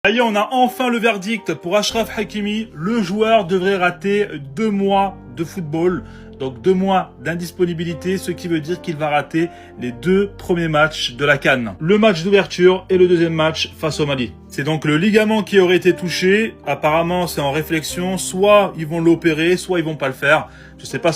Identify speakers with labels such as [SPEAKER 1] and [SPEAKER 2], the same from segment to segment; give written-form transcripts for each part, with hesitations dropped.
[SPEAKER 1] Ça y est, on a enfin le verdict pour Achraf Hakimi. Le joueur devrait rater 2 mois de football. Donc 2 mois d'indisponibilité, ce qui veut dire qu'il va rater les 2 premiers matchs de la CAN. Le match d'ouverture et le deuxième match face au Mali. C'est donc le ligament qui aurait été touché. Apparemment, c'est en réflexion. Soit ils vont l'opérer, soit ils vont pas le faire. Je sais pas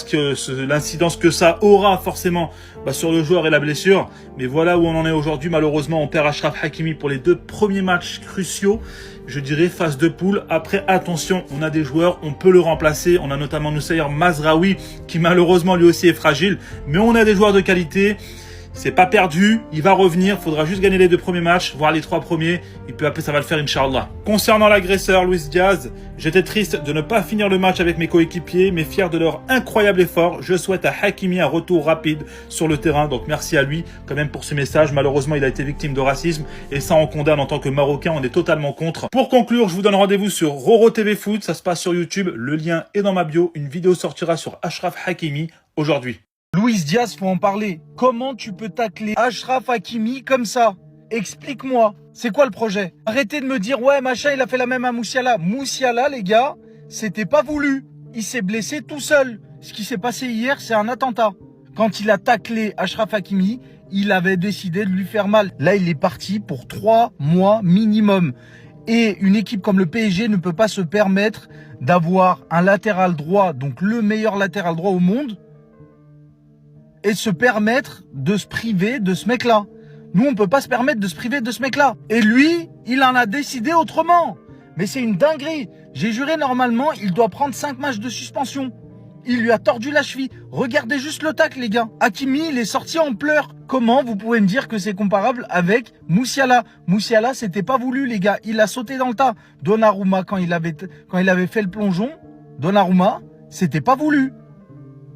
[SPEAKER 1] l'incidence que ça aura forcément sur le joueur et la blessure. Mais voilà où on en est aujourd'hui. Malheureusement, on perd Achraf Hakimi pour les 2 premiers matchs cruciaux. Je dirais phase de poule. Après, attention, on a des joueurs, on peut le remplacer. On a notamment Noussair Mazraoui qui malheureusement lui aussi est fragile. Mais on a des joueurs de qualité. C'est pas perdu, il va revenir, faudra juste gagner les 2 premiers matchs, voire les 3 premiers, et puis après ça va le faire Inch'Allah. Concernant l'agresseur Luis Diaz, j'étais triste de ne pas finir le match avec mes coéquipiers, mais fier de leur incroyable effort. Je souhaite à Hakimi un retour rapide sur le terrain, donc merci à lui quand même pour ce message. Malheureusement, il a été victime de racisme, et ça on condamne en tant que Marocain, on est totalement contre. Pour conclure, je vous donne rendez-vous sur Roro TV Foot, ça se passe sur YouTube, le lien est dans ma bio, une vidéo sortira sur Achraf Hakimi aujourd'hui.
[SPEAKER 2] Luis Diaz, faut en parler. Comment tu peux tacler Achraf Hakimi comme ça? Explique-moi. C'est quoi le projet? Arrêtez de me dire, ouais, machin, il a fait la même à Moussiala. Moussiala, les gars, c'était pas voulu. Il s'est blessé tout seul. Ce qui s'est passé hier, c'est un attentat. Quand il a taclé Achraf Hakimi, il avait décidé de lui faire mal. Là, il est parti pour 3 mois minimum. Et une équipe comme le PSG ne peut pas se permettre d'avoir un latéral droit, donc le meilleur latéral droit au monde, et se permettre de se priver de ce mec-là. Nous, on peut pas se permettre de se priver de ce mec-là. Et lui, il en a décidé autrement. Mais c'est une dinguerie. J'ai juré, normalement, il doit prendre 5 matchs de suspension. Il lui a tordu la cheville. Regardez juste le tacle, les gars. Hakimi, il est sorti en pleurs. Comment vous pouvez me dire que c'est comparable avec Moussiala? Moussiala, c'était pas voulu, les gars. Il a sauté dans le tas. Donnarumma, quand il avait fait le plongeon, Donnarumma, c'était pas voulu.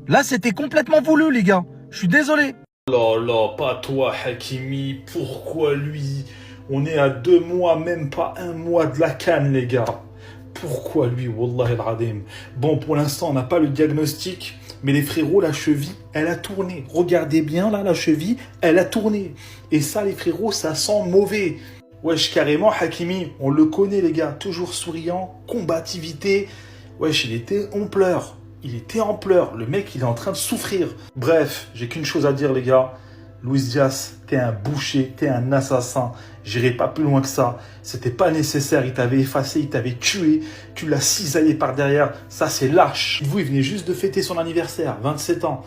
[SPEAKER 2] Là, c'était complètement voulu, les gars. Je suis désolé.
[SPEAKER 1] Oh là là, pas toi Hakimi, pourquoi lui? On est à 2 mois, même pas 1 mois de la CAN, les gars. Pourquoi lui, Wallah al-Adim? Bon, pour l'instant, on n'a pas le diagnostic, mais les frérots, la cheville, elle a tourné. Regardez bien, là, la cheville, elle a tourné. Et ça, les frérots, ça sent mauvais. Wesh, carrément, Hakimi, on le connaît, les gars. Toujours souriant, combativité. Wesh, il était en pleurs. Il était en pleurs. Le mec, il est en train de souffrir. Bref, j'ai qu'une chose à dire, les gars. Luis Diaz, t'es un boucher, t'es un assassin. J'irai pas plus loin que ça. C'était pas nécessaire. Il t'avait effacé, il t'avait tué. Tu l'as cisaillé par derrière. Ça, c'est lâche. Vous, il venait juste de fêter son anniversaire, 27 ans.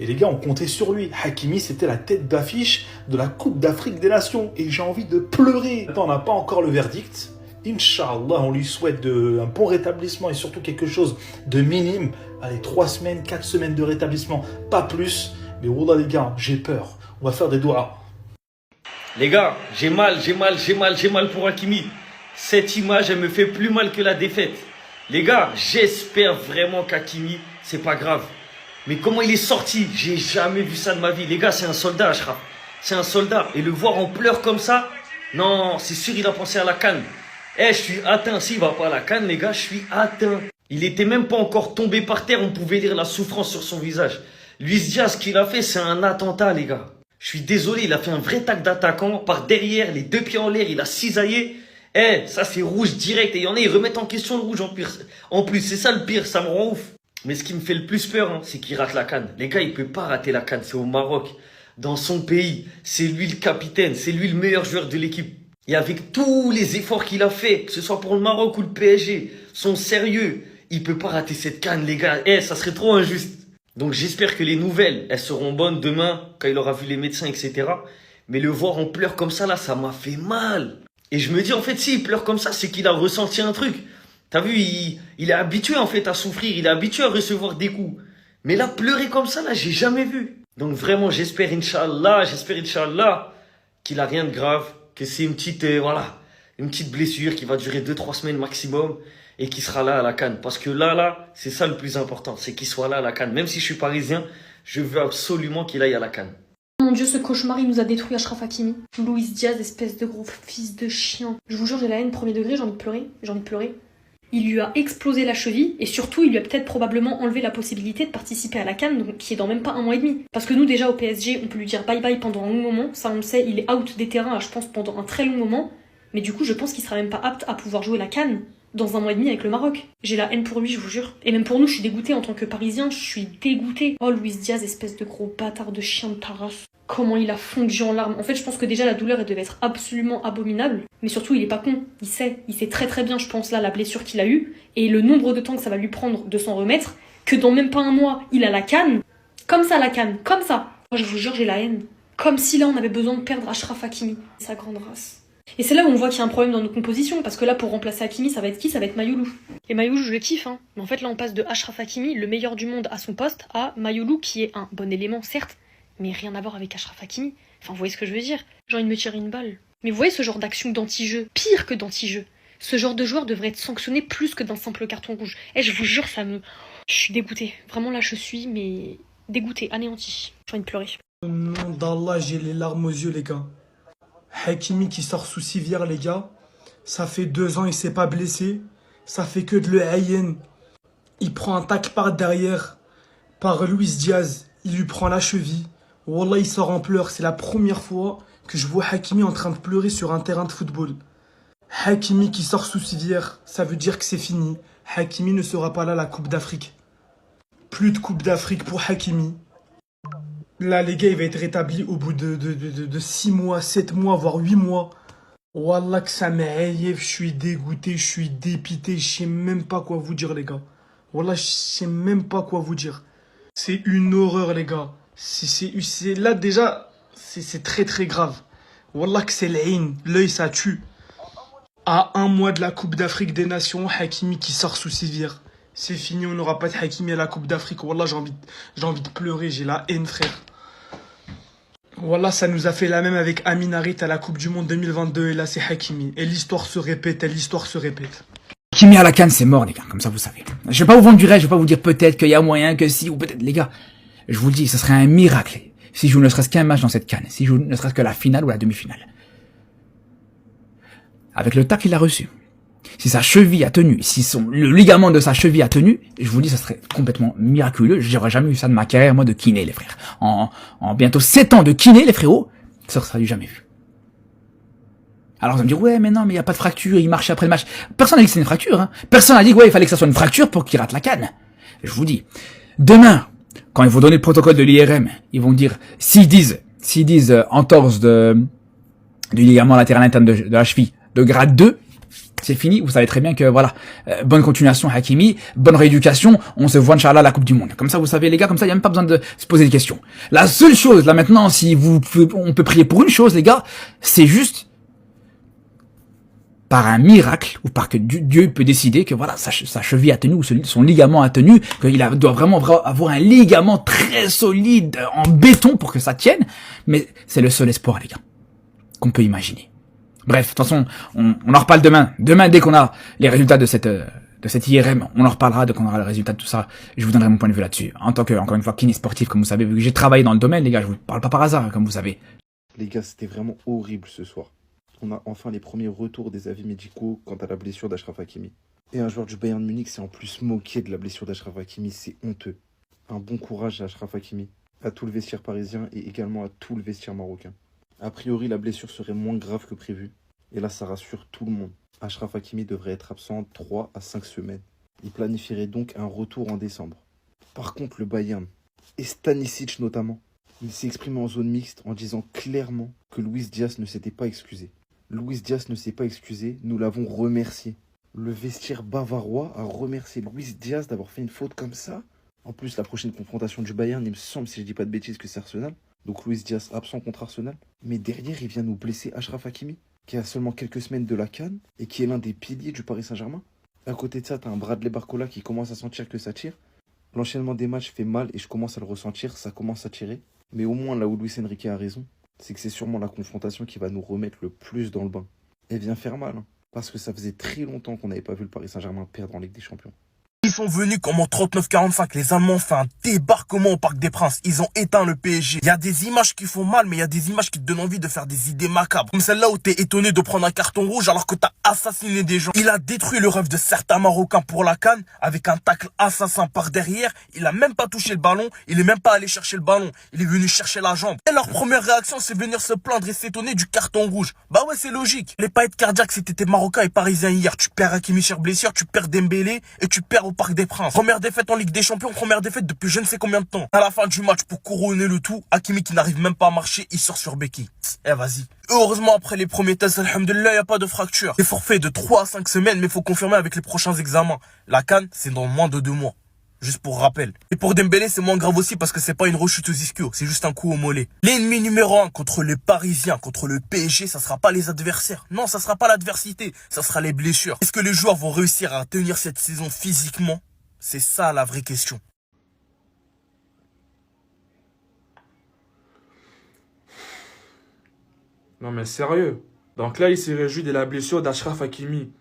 [SPEAKER 1] Et les gars, on comptait sur lui. Hakimi, c'était la tête d'affiche de la Coupe d'Afrique des Nations. Et j'ai envie de pleurer. Attends, on n'a pas encore le verdict. Inch'Allah, on lui souhaite un bon rétablissement et surtout quelque chose de minime. Allez, 3 semaines, 4 semaines de rétablissement, pas plus. Mais wallah les gars, j'ai peur. On va faire des doigts.
[SPEAKER 3] Les gars, j'ai mal pour Hakimi. Cette image, elle me fait plus mal que la défaite. Les gars, j'espère vraiment qu'Hakimi, c'est pas grave. Mais comment il est sorti? J'ai jamais vu ça de ma vie. Les gars, c'est un soldat, Achraf. C'est un soldat. Et le voir en pleurs comme ça, non, c'est sûr, il a pensé à la CAN. Je suis atteint. S'il va pas à la CAN, les gars, je suis atteint. Il était même pas encore tombé par terre. On pouvait lire la souffrance sur son visage. Luis Diaz, ce qu'il a fait, c'est un attentat, les gars. Je suis désolé, il a fait un vrai tac d'attaquant. Par derrière, les 2 pieds en l'air, il a cisaillé. Ça, c'est rouge direct. Et il y en a, ils remettent en question le rouge en plus. C'est ça le pire, ça me rend ouf. Mais ce qui me fait le plus peur, c'est qu'il rate la CAN. Les gars, il peut pas rater la CAN. C'est au Maroc. Dans son pays. C'est lui le capitaine. C'est lui le meilleur joueur de l'équipe. Et avec tous les efforts qu'il a fait, que ce soit pour le Maroc ou le PSG, son sérieux, il peut pas rater cette CAN, les gars. Ça serait trop injuste. Donc j'espère que les nouvelles, elles seront bonnes demain, quand il aura vu les médecins, etc. Mais le voir en pleurs comme ça, là, ça m'a fait mal. Et je me dis, en fait, s'il pleure comme ça, c'est qu'il a ressenti un truc. T'as vu, il est habitué, en fait, à souffrir. Il est habitué à recevoir des coups. Mais là, pleurer comme ça, là, j'ai jamais vu. Donc vraiment, j'espère, Inch'Allah, qu'il a rien de grave. Que c'est une petite blessure qui va durer 2-3 semaines maximum et qui sera là à la CAN. Parce que là, c'est ça le plus important, c'est qu'il soit là à la CAN. Même si je suis parisien, je veux absolument qu'il aille à la CAN.
[SPEAKER 4] Mon Dieu, ce cauchemar, il nous a détruit Achraf Hakimi. Luis Diaz, espèce de gros fils de chien. Je vous jure, j'ai la haine premier degré, j'ai envie de pleurer. Il lui a explosé la cheville et surtout, il lui a peut-être probablement enlevé la possibilité de participer à la CAN, donc, qui est dans même pas 1 mois et demi. Parce que nous, déjà, au PSG, on peut lui dire bye bye pendant un long moment. Ça, on le sait, il est out des terrains, je pense, pendant un très long moment. Mais du coup, je pense qu'il sera même pas apte à pouvoir jouer la CAN dans un mois et demi avec le Maroc. J'ai la haine pour lui, je vous jure. Et même pour nous, je suis dégoûtée en tant que Parisien, je suis dégoûtée. Oh, Luis Diaz, espèce de gros bâtard de chien de ta race. Comment il a fondu en larmes. En fait, je pense que déjà, la douleur, elle devait être absolument abominable. Mais surtout, il est pas con. Il sait très très bien, je pense, là, la blessure qu'il a eue. Et le nombre de temps que ça va lui prendre de s'en remettre, que dans même pas un mois, il a la CAN. Comme ça, la CAN. Comme ça. Moi, je vous jure, j'ai la haine. Comme si là, on avait besoin de perdre Achraf Hakimi. Sa grande race. Et c'est là où on voit qu'il y a un problème dans nos compositions, parce que là, pour remplacer Hakimi, ça va être qui? Ça va être Mayoulou. Et Mayoulou, je le kiffe, hein. Mais en fait, là, on passe de Achraf Hakimi, le meilleur du monde à son poste, à Mayoulou, qui est un bon élément, certes, mais rien à voir avec Achraf Hakimi. Enfin, vous voyez ce que je veux dire? J'ai envie de me tirer une balle. Mais vous voyez ce genre d'action d'anti-jeu, pire que d'anti-jeu. Ce genre de joueur devrait être sanctionné plus que d'un simple carton rouge. Et je vous jure, je suis dégoûtée. Vraiment, là, je suis, mais dégoûtée, anéantie. J'ai envie de pleurer.
[SPEAKER 2] Au nom d'Allah, j'ai les larmes aux yeux, les gars. Hakimi qui sort sous civière, les gars. Ça fait 2 ans, il s'est pas blessé. Ça fait que de le haïen. Il prend un tacle par derrière par Luis Diaz. Il lui prend la cheville. Wallah, il sort en pleurs. C'est la première fois que je vois Hakimi en train de pleurer sur un terrain de football. Hakimi qui sort sous civière, ça veut dire que c'est fini. Hakimi ne sera pas là à la Coupe d'Afrique. Plus de Coupe d'Afrique pour Hakimi. Là, les gars, il va être rétabli au bout de 6 mois, 7 mois, voire 8 mois. Wallah que ça m'aïe, je suis dégoûté, je suis dépité, je sais même pas quoi vous dire, les gars. Wallah, je sais même pas quoi vous dire. C'est une horreur, les gars. Là, déjà, c'est très très grave. Wallah que c'est l'haine, l'œil ça tue. À 1 mois de la Coupe d'Afrique des Nations, Hakimi qui sort sous civière. C'est fini, on n'aura pas de Hakimi à la Coupe d'Afrique. Wallah, j'ai envie de pleurer, j'ai la haine, frère. Wallah, ça nous a fait la même avec Amin Harit à la Coupe du Monde 2022 et là c'est Hakimi. Et l'histoire se répète,
[SPEAKER 5] Hakimi à la CAN, c'est mort, les gars, comme ça vous savez. Je vais pas vous vendre du rêve, je vais pas vous dire peut-être qu'il y a moyen, que si, ou peut-être, les gars. Je vous le dis, ce serait un miracle si je joue ne serait-ce qu'un match dans cette CAN, si je joue ne serait-ce que la finale ou la demi-finale. Avec le tacle qu'il a reçu. Si sa cheville a tenu, si le ligament de sa cheville a tenu, je vous dis, ça serait complètement miraculeux. J'aurais jamais eu ça de ma carrière, moi, de kiné, les frères. En bientôt 7 ans de kiné, les frérots, ça serait du jamais vu. Alors, vous allez me dire, ouais, mais non, mais il n'y a pas de fracture, il marche après le match. Personne n'a dit que c'est une fracture, hein. Personne n'a dit, ouais, il fallait que ça soit une fracture pour qu'il rate la CAN. Je vous dis, demain, quand ils vont donner le protocole de l'IRM, ils vont dire, s'ils disent entorse du ligament latéral interne de la cheville de grade 2, c'est fini, vous savez très bien que voilà, bonne continuation Hakimi, bonne rééducation, on se voit Inch'Allah à la Coupe du Monde. Comme ça vous savez les gars, comme ça il n'y a même pas besoin de se poser des questions. La seule chose là maintenant, si on peut prier pour une chose les gars, c'est juste par un miracle ou par que Dieu peut décider que voilà sa cheville a tenu ou son ligament a tenu, qu'il doit vraiment avoir un ligament très solide en béton pour que ça tienne, mais c'est le seul espoir les gars qu'on peut imaginer. Bref, de toute façon, on en reparle demain. Demain, dès qu'on a les résultats de cette IRM, on en reparlera dès qu'on aura le résultat de tout ça. Je vous donnerai mon point de vue là-dessus. En tant que, encore une fois, kiné sportif, comme vous savez, vu que j'ai travaillé dans le domaine, les gars, je vous parle pas par hasard, comme vous savez.
[SPEAKER 6] Les gars, c'était vraiment horrible ce soir. On a enfin les premiers retours des avis médicaux quant à la blessure d'Achraf Hakimi. Et un joueur du Bayern Munich s'est en plus moqué de la blessure d'Achraf Hakimi, c'est honteux. Un bon courage à Achraf Hakimi, à tout le vestiaire parisien et également à tout le vestiaire marocain. A priori, la blessure serait moins grave que prévu. Et là, ça rassure tout le monde. Achraf Hakimi devrait être absent 3 à 5 semaines. Il planifierait donc un retour en décembre. Par contre, le Bayern, et Stanisic notamment, il s'est exprimé en zone mixte en disant clairement que Luis Diaz ne s'était pas excusé. Luis Diaz ne s'est pas excusé, nous l'avons remercié. Le vestiaire bavarois a remercié Luis Diaz d'avoir fait une faute comme ça. En plus, la prochaine confrontation du Bayern, il me semble, si je dis pas de bêtises, que c'est Arsenal. Donc Luis Diaz absent contre Arsenal. Mais derrière, il vient nous blesser Achraf Hakimi, qui a seulement quelques semaines de la CAN et qui est l'un des piliers du Paris Saint-Germain. À côté de ça, t'as un Bradley Barcola qui commence à sentir que ça tire. L'enchaînement des matchs fait mal et je commence à le ressentir, ça commence à tirer. Mais au moins, là où Luis Enrique a raison, c'est que c'est sûrement la confrontation qui va nous remettre le plus dans le bain. Elle vient faire mal, hein, parce que ça faisait très longtemps qu'on n'avait pas vu le Paris Saint-Germain perdre en Ligue des Champions.
[SPEAKER 7] Ils sont venus comme en 39-45. Les Allemands ont fait un débarquement au Parc des Princes. Ils ont éteint le PSG. Il y a des images qui font mal, mais il y a des images qui te donnent envie de faire des idées macabres. Comme celle-là où t'es étonné de prendre un carton rouge alors que t'as assassiné des gens. Il a détruit le rêve de certains Marocains pour la CAN avec un tacle assassin par derrière. Il a même pas touché le ballon. Il est même pas allé chercher le ballon. Il est venu chercher la jambe. Et leur première réaction, c'est venir se plaindre et s'étonner du carton rouge. Bah ouais, c'est logique. Fallait pas être cardiaque si t'étais Marocain et Parisien hier. Tu perds Hakimi sur blessure, tu perds Dembélé et tu perds au Parc des Princes. Première défaite en Ligue des Champions, première défaite depuis je ne sais combien de temps. À la fin du match, pour couronner le tout, Hakimi qui n'arrive même pas à marcher, il sort sur béquille. Eh vas-y. Heureusement, après les premiers tests, alhamdoulilah, y a pas de fracture. C'est forfait de 3 à 5 semaines, mais faut confirmer avec les prochains examens. La CAN, c'est dans moins de 2 mois. Juste pour rappel. Et pour Dembélé, c'est moins grave aussi parce que c'est pas une rechute aux ischio, c'est juste un coup au mollet. L'ennemi numéro 1 contre les Parisiens, contre le PSG, ça sera pas les adversaires. Non, ça sera pas l'adversité, ça sera les blessures. Est-ce que les joueurs vont réussir à tenir cette saison physiquement? C'est ça la vraie question.
[SPEAKER 8] Non mais sérieux. Donc là, il s'est réjoui de la blessure d'Achraf Hakimi.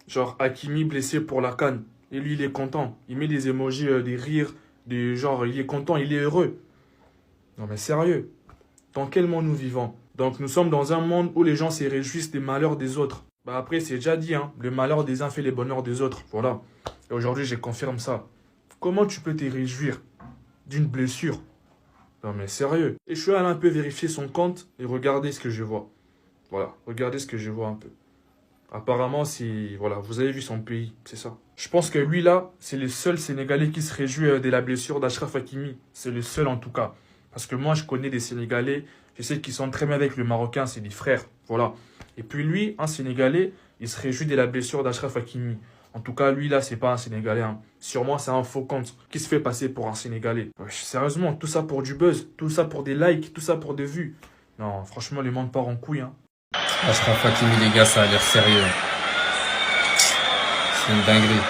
[SPEAKER 8] Genre, Hakimi blessé pour la CAN. Et lui, il est content. Il met des emojis, des rires, des genre, il est content, il est heureux. Non mais sérieux. Dans quel monde nous vivons? Donc nous sommes dans un monde où les gens se réjouissent des malheurs des autres. Bah après, c'est déjà dit, hein. Le malheur des uns fait les bonheurs des autres. Voilà. Et aujourd'hui, je confirme ça. Comment tu peux te réjouir d'une blessure? Non mais sérieux. Et je suis allé un peu vérifier son compte et regarder ce que je vois. Voilà, regardez ce que je vois un peu. Apparemment, c'est... Voilà, vous avez vu son pays, c'est ça. Je pense que lui, là, c'est le seul Sénégalais qui se réjouit de la blessure d'Achraf Hakimi. C'est le seul, en tout cas. Parce que moi, je connais des Sénégalais, je sais qu'ils sont très bien avec le Marocain, c'est des frères. Voilà. Et puis lui, un Sénégalais, il se réjouit de la blessure d'Achraf Hakimi. En tout cas, lui, là, c'est pas un Sénégalais. Hein. Sûrement, c'est un faux compte qui se fait passer pour un Sénégalais. Wesh, sérieusement, tout ça pour du buzz, tout ça pour des likes, tout ça pour des vues. Non, franchement, le monde part en couille, hein.
[SPEAKER 9] Achraf Hakimi, les gars, ça a l'air sérieux. C'est une dinguerie.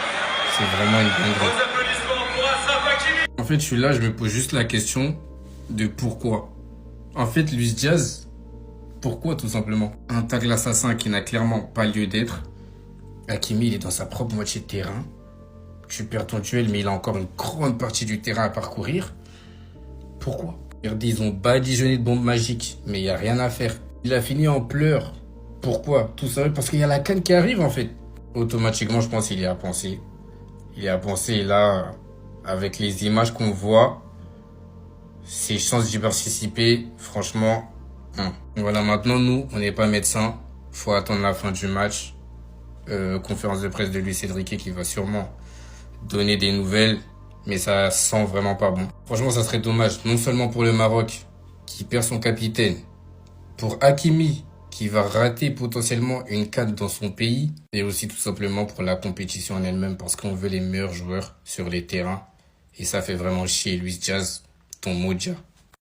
[SPEAKER 9] C'est vraiment une dinguerie. En fait, je suis là, je me pose juste la question de pourquoi. En fait, Luis Diaz, pourquoi tout simplement? Un tacle assassin qui n'a clairement pas lieu d'être. Hakimi, il est dans sa propre moitié de terrain. Tu perds ton duel, mais il a encore une grande partie du terrain à parcourir. Pourquoi? Ils ont badigeonné de bombes magiques, mais il n'y a rien à faire. Il a fini en pleurs. Pourquoi? Tout simplement parce qu'il y a la CAN qui arrive en fait. Automatiquement, je pense qu'il y a pensé. Il y a pensé et là, avec les images qu'on voit, ses chances d'y participer, franchement, Voilà, maintenant, nous, on n'est pas médecins. Faut attendre la fin du match. Conférence de presse de Luis Enrique qui va sûrement donner des nouvelles. Mais ça sent vraiment pas bon. Franchement, ça serait dommage. Non seulement pour le Maroc, qui perd son capitaine. Pour Hakimi, qui va rater potentiellement une CAN dans son pays. Et aussi tout simplement pour la compétition en elle-même. Parce qu'on veut les meilleurs joueurs sur les terrains. Et ça fait vraiment chier Luis Diaz, ton Modja.